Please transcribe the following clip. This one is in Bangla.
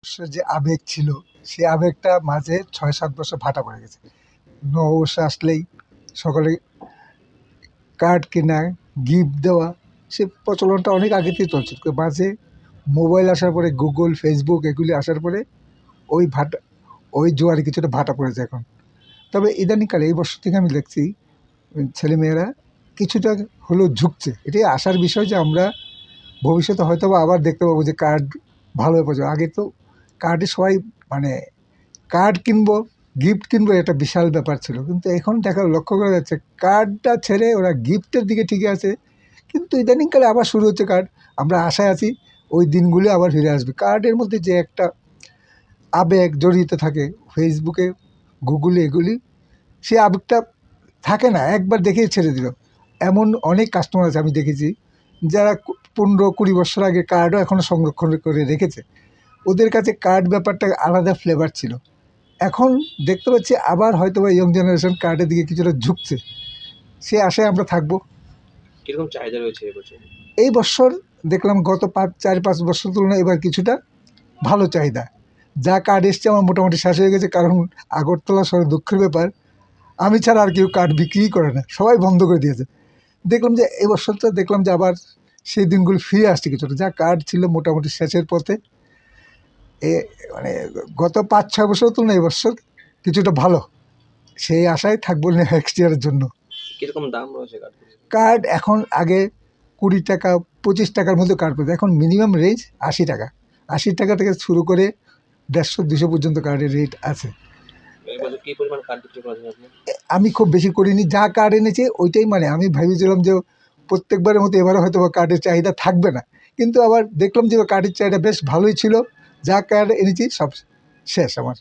সে যে আবেগ ছিল, সেই আবেগটা মাঝে ৬-৭ বছর ভাটা পড়ে গেছে। নববর্ষ আসলেই সকলে কার্ড কেনা, গিফট দেওয়া, সে প্রচলনটা অনেক আগে থেকে চলছিল। মাঝে মোবাইল আসার পরে গুগল, ফেসবুক এগুলি আসার পরে ওই ভাটা, ওই জোয়ারে কিছুটা ভাটা পড়েছে এখন। তবে ইদানিংকালে এই বছর থেকে আমি দেখছি ছেলেমেয়েরা কিছুটা হলেও ঝুঁকছে। এটাই আশার বিষয় যে আমরা ভবিষ্যতে হয়তো বা আবার দেখতে পাবো যে কার্ড ভালোভাবে পৌঁছে। আগে তো কার্ডে সবাই মানে কার্ড কিনবো, গিফট কিনবো, এটা বিশাল ব্যাপার ছিল। কিন্তু এখন লক্ষ্য করা যাচ্ছে কার্ডটা ছেড়ে ওরা গিফটের দিকে ঠিকই আছে। কিন্তু ইদানিংকালে আবার শুরু হচ্ছে কার্ড। আমরা আশায় আছি ওই দিনগুলো আবার ফিরে আসবে। কার্ডের মধ্যে যে একটা আবেগ জড়িত থাকে, ফেসবুকে, গুগলে এগুলি, সে আবেগটা থাকে না, একবার দেখেই ছেড়ে দিল। এমন অনেক কাস্টমার আছে আমি দেখেছি যারা 15-20 বছর আগে কার্ডও এখনও সংরক্ষণ করে রেখেছে। ওদের কাছে কার্ড ব্যাপারটা আলাদা ফ্লেভার ছিল। এখন দেখতে পাচ্ছি আবার হয়তো বা ইয়ং জেনারেশন কার্ডের দিকে কিছুটা ঝুঁকছে। সে আশায় আমরা থাকবো। কিরকম চাহিদা রয়েছে এবছর? এই বছর দেখলাম গত 4-5 বছর তুলনায় এবার কিছুটা ভালো চাহিদা। যা কার্ড এসছে আমার মোটামুটি শেষ হয়ে গেছে, কারণ আগরতলা শহরে দুঃখের ব্যাপার, আমি ছাড়া আর কেউ কার্ড বিক্রিই করে না, সবাই বন্ধ করে দিয়েছে। দেখলাম যে এই বছরটা দেখলাম যে আবার সেই দিনগুলো ফিরে আসছে কিছুটা, যা কার্ড ছিল মোটামুটি শেষের পথে। এ মানে গত 5-6 বছর তুলনায় এই বছর কিছুটা ভালো, সেই আশায় থাকবো নেক্সট ইয়ারের জন্য। কিরকম দাম রয়েছে কার্ড? কার্ড এখন আগে 20 টাকা 25 টাকার মধ্যে কার্ড পেতো, এখন মিনিমাম রেঞ্জ 80 টাকা। 80 টাকা থেকে শুরু করে 150-200 পর্যন্ত কার্ডের রেট আছে। এবছর কি পরিমাণ কার্ড বিক্রি করেছেন আপনি? আমি খুব বেশি করিনি, যা কার্ড এনেছি ওইটাই, মানে আমি ভেবেছিলাম যে প্রত্যেকবারের মতো এবারে হয়তো বা কার্ডের চাহিদা থাকবে না, কিন্তু আবার দেখলাম যে কার্ডের চাহিদা বেশ ভালোই ছিল। যা কার্ড এনেছি সব শেষ আমার।